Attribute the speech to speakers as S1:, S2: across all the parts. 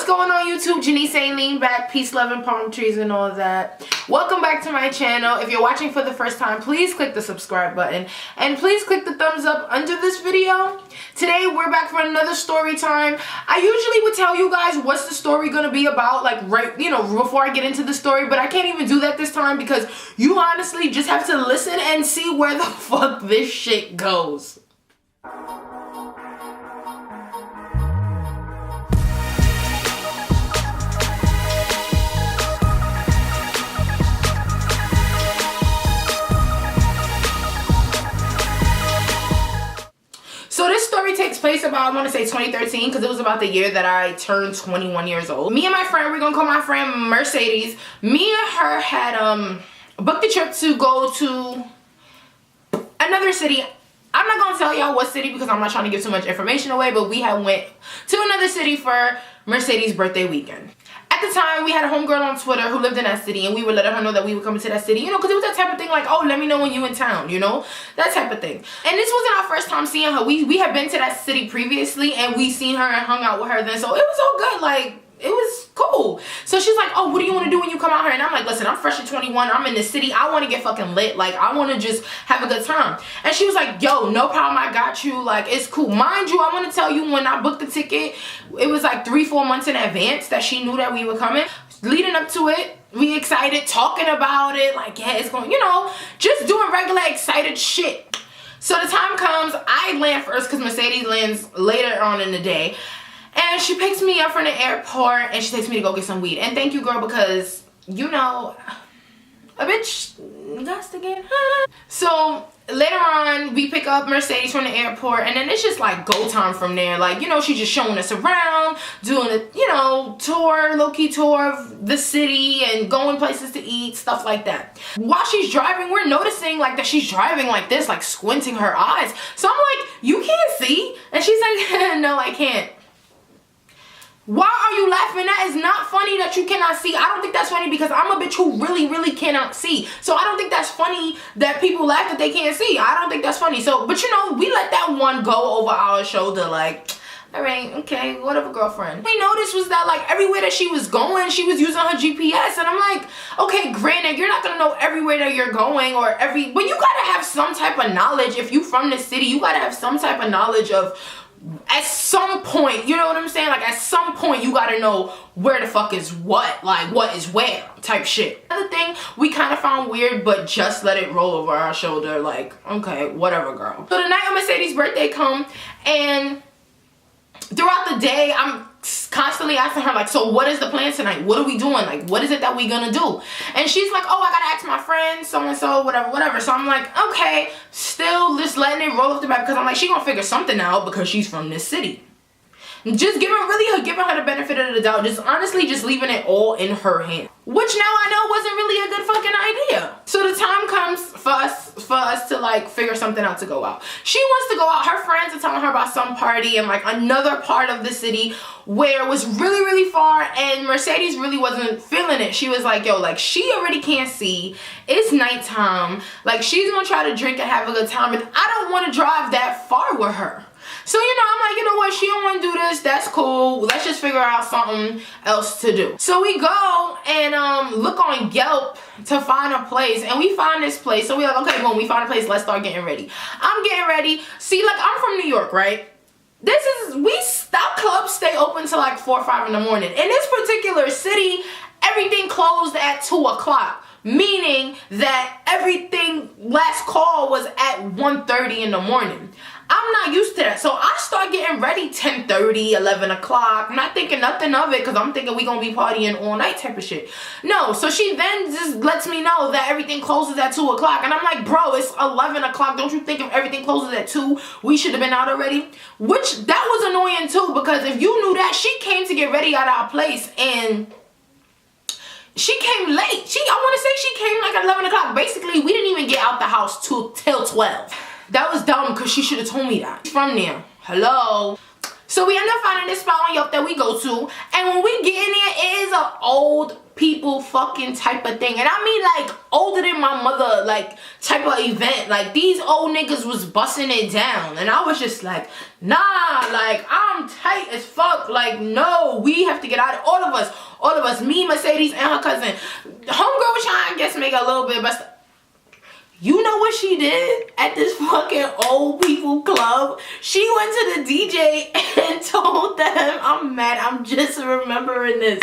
S1: going on YouTube? Janice Aileen back. Peace, love, and palm trees and all that. Welcome back to my channel. If you're watching for the first time, please click the subscribe button and please click the thumbs up under this video. Today we're back for another story time. I usually would tell you guys what's the story gonna be about, like right, before I get into the story, but I can't even do that this time because you honestly just have to listen and see where the fuck this shit goes. So this story takes place about, I want to say 2013, because it was about the year that I turned 21 years old. Me and my friend, we're going to call my friend Mercedes. Me and her had booked a trip to go to another city. I'm not going to tell y'all what city because I'm not trying to give too much information away, but we had went to another city for Mercedes' birthday weekend. At the time, we had a homegirl on Twitter who lived in that city, and we would let her know that we were coming to that city, because it was that type of thing like, oh, let me know when you in town, that type of thing. And this wasn't our first time seeing her. We had been to that city previously, and we seen her and hung out with her then, so it was all good. Like, it was cool. So she's like, oh, what do you want to do when you come out here? And I'm like, listen, I'm fresh at 21. I'm in the city. I want to get fucking lit. Like, I want to just have a good time. And she was like, yo, no problem. I got you. Like, it's cool. Mind you, I want to tell you, when I booked the ticket, it was like 3-4 months in advance that she knew that we were coming. Leading up to it, we excited, talking about it. Like, yeah, it's going, just doing regular excited shit. So the time comes, I land first because Mercedes lands later on in the day. And she picks me up from the airport and she takes me to go get some weed. And thank you, girl, because, a bitch got to get high. So later on, we pick up Mercedes from the airport, and then it's just like go time from there. Like, she's just showing us around, doing a, tour, low-key tour of the city and going places to eat, stuff like that. While she's driving, we're noticing like that she's driving like this, like squinting her eyes. So I'm like, you can't see? And she's like, no, I can't. Why are you laughing? That is not funny that you cannot see. I don't think that's funny because I'm a bitch who really cannot see. So I don't think that's funny that people laugh that they can't see. I don't think that's funny. So, but we let that one go over our shoulder like, all right, okay, whatever, girlfriend. We noticed was that like everywhere that she was going, she was using her GPS. And I'm like, okay, granted, you're not gonna know everywhere that you're going but you gotta have some type of knowledge. If you from the city, you gotta have some type of knowledge of, at some point, you know what I'm saying? Like, at some point, you gotta know where the fuck is what, like, what is where, type shit. Another thing we kind of found weird, but just let it roll over our shoulder, like, okay, whatever, girl. So the night of Mercedes' birthday come, and throughout the day, I'm constantly asking her, like, so what is the plan tonight? What are we doing? Like, what is it that we gonna do? And she's like, oh, I gotta ask my friend, so-and-so, whatever. So I'm like, okay, still just letting it roll off the back because I'm like, she gonna figure something out because she's from this city. Just giving her the benefit of the doubt, just honestly just leaving it all in her hand. Which now I know wasn't really a good fucking idea. So the time comes for us to like figure something out to go out. She wants to go out. Her friends are telling her about some party in like another part of the city where it was really far, and Mercedes really wasn't feeling it. She was like, yo, like she already can't see. It's nighttime. Like she's gonna try to drink and have a good time, and I don't want to drive that far with her. So, I'm like, you know what, she don't want to do this, that's cool, let's just figure out something else to do. So we go and look on Yelp to find a place, and we find this place. So we're like, okay, boom, we found a place, let's start getting ready. I'm getting ready. See, like, I'm from New York, right? Our clubs stay open till like 4 or 5 in the morning. In this particular city, everything closed at 2 o'clock. Meaning that everything last call was at 1:30 in the morning. I'm not used to that. So I start getting ready 10:30, 11 o'clock. I'm not thinking nothing of it because I'm thinking we gonna be partying all night type of shit. No, so she then just lets me know that everything closes at 2 o'clock. And I'm like, bro, it's 11 o'clock. Don't you think if everything closes at 2, we should have been out already? Which, that was annoying too, because if you knew that, she came to get ready at our place and she came late. I want to say she came like at 11 o'clock. Basically, we didn't even get out the house till 12. That was dumb because she should have told me that. From there. Hello. So we end up finding this spot on Yelp that we go to. And when we get in there, it is an old people fucking type of thing. And I mean like older than my mother like type of event. Like these old niggas was busting it down. And I was just like, nah, like I'm tight as fuck. Like no, we have to get out of all of us, me, Mercedes, and her cousin. Homegirl was trying to guess make a little bit, but you know what she did at this fucking old people club? She went to the DJ and told them, I'm mad, I'm just remembering this.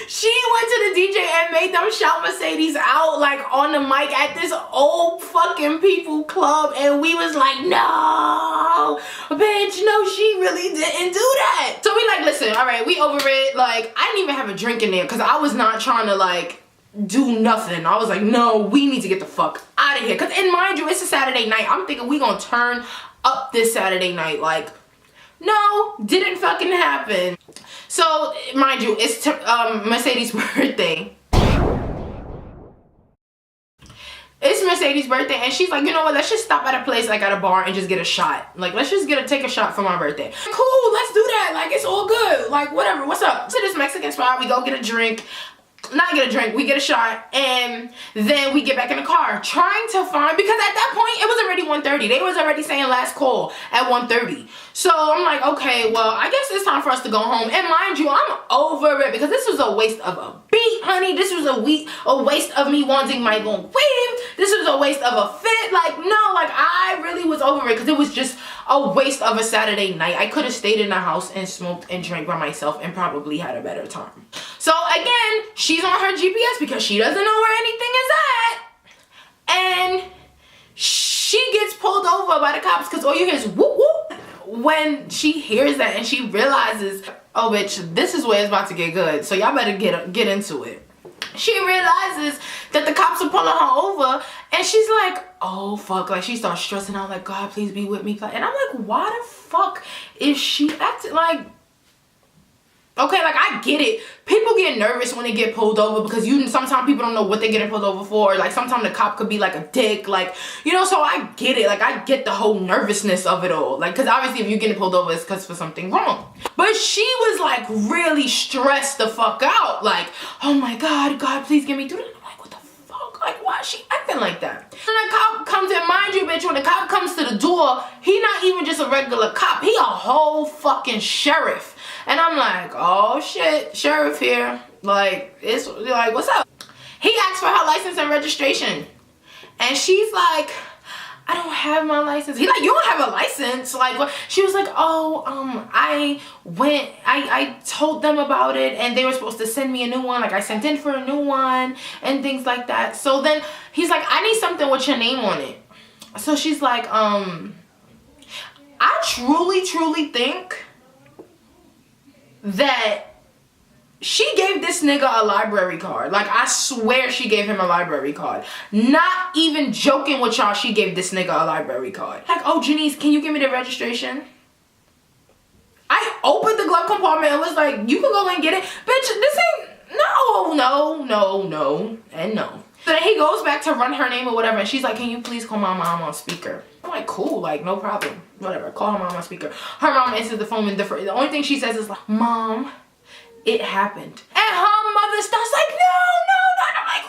S1: She went to the DJ and made them shout Mercedes out like on the mic at this old fucking people club, and we was like, no, bitch, no, she really didn't do that. So we like, listen, all right, we over it. Like, I didn't even have a drink in there because I was not trying to like do nothing. I was like, no, we need to get the fuck out of here. Because, and mind you, it's a Saturday night. I'm thinking we gonna turn up this Saturday night. Like, no, didn't fucking happen. So, mind you, it's Mercedes' birthday. It's Mercedes' birthday, and she's like, you know what, let's just stop at a place like at a bar and just get a shot. Like, let's just take a shot for my birthday. Cool, let's do that. Like, it's all good. Like, whatever, what's up? To this Mexican spot, we go get a drink. Not get a drink, we get a shot, and then we get back in the car trying to find, because at that point it was already 1:30. They was already saying last call at 1:30. So I'm like, okay, well, I guess it's time for us to go home. And mind you, I'm over it because this was a waste of a beat, honey. This was a waste of me wanting my long weave. This was a waste of a fit. Like, no, like I really was over it because it was just a waste of a Saturday night. I could have stayed in the house and smoked and drank by myself and probably had a better time. So again, she's on her GPS because she doesn't know where anything is at. And she gets pulled over by the cops because all you hear is whoop whoop. When she hears that and she realizes, oh bitch, this is where it's about to get good. So y'all better get into it. She realizes that the cops are pulling her over, and she's like, oh fuck, like she starts stressing out like, God, please be with me. And I'm like, why the fuck is she acting like, okay, like I get it. People get nervous when they get pulled over because sometimes people don't know what they're getting pulled over for. Like sometimes the cop could be like a dick, like, you know, so I get it. Like I get the whole nervousness of it all. Like, cause obviously if you're getting pulled over, it's cause for something wrong. But she was like really stressed the fuck out. Like, oh my God, God, please get me through this. I'm like, what the fuck? Like, why is she acting like that? And the cop comes in, mind you, bitch, when the cop comes to the door, he not even just a regular cop. He a whole fucking sheriff. And I'm like, oh shit, sheriff here. Like, it's like, what's up? He asked for her license and registration. And she's like, I don't have my license. He's like, you don't have a license? Like, what? She was like, oh, I told them about it and they were supposed to send me a new one. Like, I sent in for a new one and things like that. So then he's like, I need something with your name on it. So she's like, I truly think that she gave this nigga a library card. Like, I swear she gave him a library card. Not even joking with y'all, she gave this nigga a library card. Like, oh, Janice, can you give me the registration? I opened the glove compartment and was like, you can go and get it. Bitch, this ain't, no, and no. So then he goes back to run her name or whatever, and she's like, can you please call my mom on speaker? I'm like, cool, like, no problem. Whatever, call her mom on speaker. Her mom answers the phone and the only thing she says is like, Mom, it happened. And her mother starts like, no. And I'm like,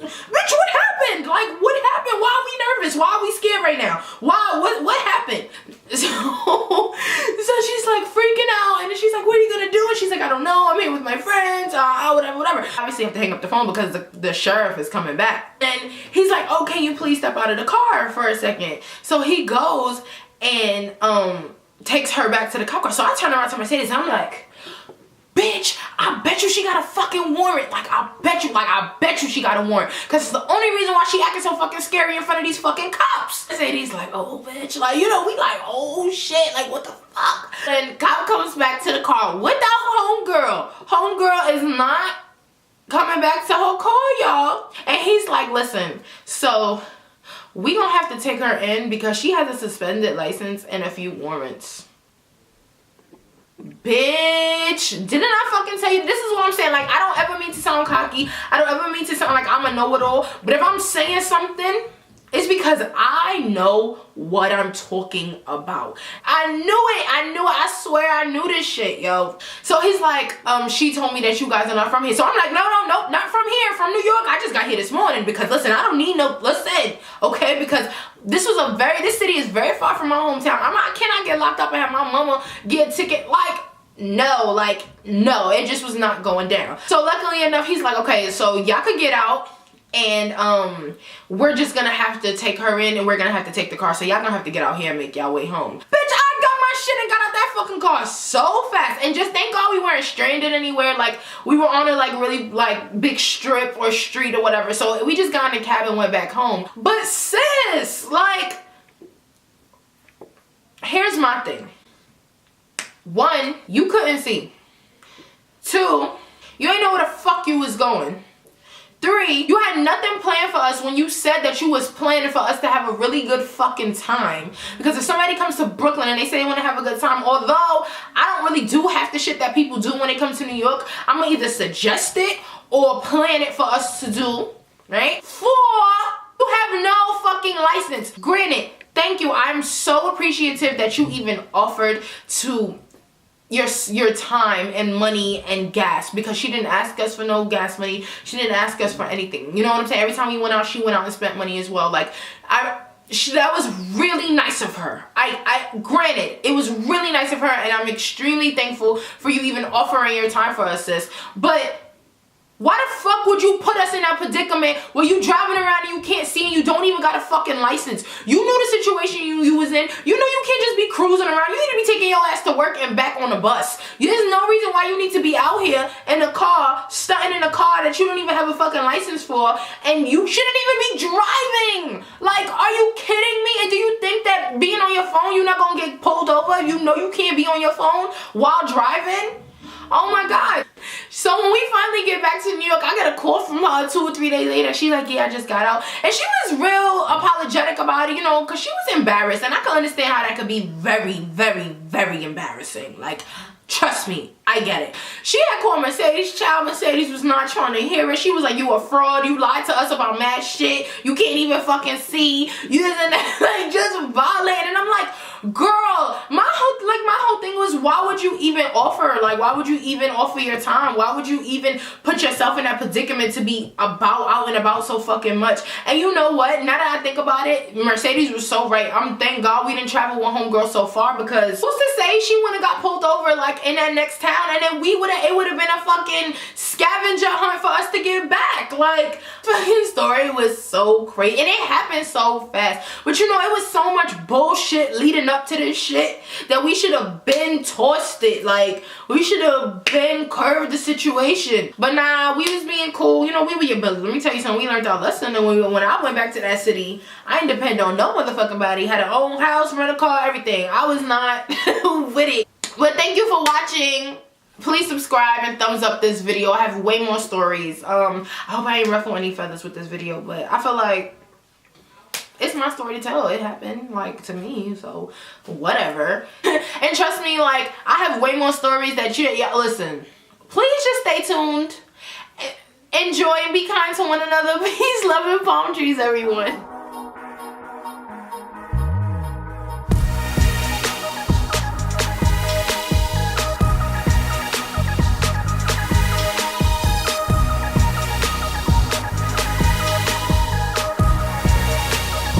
S1: bitch, what happened? Like, what happened? Why are we nervous? Why are we scared right now? Why? What happened? So she's like freaking out, and then she's like, what are you gonna do? And she's like, I don't know, I'm here with my friends, whatever. Obviously I have to hang up the phone because the sheriff is coming back. And he's like, oh, can you please step out of the car for a second? So he goes and takes her back to the cop car. So I turn around to Mercedes and I'm like, bitch, I bet you she got a fucking warrant. Like, I bet you she got a warrant. Because it's the only reason why she acting so fucking scary in front of these fucking cops. Mercedes like, oh, bitch. Like, you know, we like, oh, shit. Like, what the fuck? And cop comes back to the car without homegirl. Homegirl is not coming back to her car, y'all. And he's like, listen, so we gonna have to take her in because she has a suspended license and a few warrants. Bitch, didn't I fucking tell you? This is what I'm saying. Like, I don't ever mean to sound cocky. I don't ever mean to sound like I'm a know-it-all. But if I'm saying something, It's because I know what I'm talking about. I knew it. I swear I knew this shit, yo. So he's like, she told me that you guys are not from here. So I'm like, no, not from here, from New York. I just got here this morning because listen, I don't need no, listen, okay? Because this city is very far from my hometown. I cannot get locked up and have my mama get a ticket. No, it just was not going down. So luckily enough, he's like, okay, so y'all could get out. And we're just gonna have to take her in and we're gonna have to take the car. So y'all gonna have to get out here and make y'all way home. Bitch, I got my shit and got out that fucking car so fast. And just thank God we weren't stranded anywhere. Like we were on a really big strip or street or whatever. So we just got in the cab and went back home. But sis, here's my thing. 1, you couldn't see. 2, you ain't know where the fuck you was going. 3, you had nothing planned for us when you said that you was planning for us to have a really good fucking time. Because if somebody comes to Brooklyn and they say they want to have a good time, although I don't really do half the shit that people do when they come to New York, I'm going to either suggest it or plan it for us to do, right? 4, you have no fucking license. Granted, thank you. I'm so appreciative that you even offered to your time and money and gas, because she didn't ask us for no gas money. She didn't ask us for anything. You know what I'm saying? Every time we went out, she went out and spent money as well. That was really nice of her. Granted, it was really nice of her, and I'm extremely thankful for you even offering your time for us, sis. But why the fuck would you put us in that predicament where you driving around and you can't see and you don't even got a fucking license? You knew the situation you was in. You know you can't just be cruising around. You need to be taking your ass to work and back on the bus. There's no reason why you need to be out here in a car, stunting in a car that you don't even have a fucking license for, and you shouldn't even be driving. Are you kidding me? And do you think that being on your phone, you're not gonna get pulled over? You know you can't be on your phone while driving? Oh my God. So when we finally get back to New York, I got a call from her 2 or 3 days later. She's like, yeah, I just got out. And she was real apologetic about it, because she was embarrassed. And I can understand how that could be very, very, very embarrassing. Trust me, I get it. She had called Mercedes. Child, Mercedes was not trying to hear it. She was like, you a fraud. You lied to us about mad shit. You can't even fucking see. You isn't just violating. And I'm like, girl, my whole thing was, why would you even offer? Why would you even offer your time? Why would you even put yourself in that predicament to be out and about so fucking much? And you know what? Now that I think about it, Mercedes was so right. Thank God we didn't travel with homegirl so far, because who's to say she wouldn't have got pulled over in that next town, and then it would have been a fucking scavenger hunt for us to get back. Fucking story was so crazy, and it happened so fast. But it was so much bullshit leading up to this shit that we should have been tossed it. We should have been curved the situation. But nah, we was being cool. We were your brothers. Let me tell you something. We learned our lesson. And when I went back to that city, I didn't depend on no motherfucking body. Had an own house, rent a car, everything. I was not with it. But thank you for watching. Please subscribe and thumbs up this video. I have way more stories. I hope I ain't ruffle any feathers with this video, but I feel like it's my story to tell. It happened to me, so whatever. And trust me, I have way more stories that listen. Please just stay tuned. Enjoy and be kind to one another. Peace, love, and palm trees, everyone.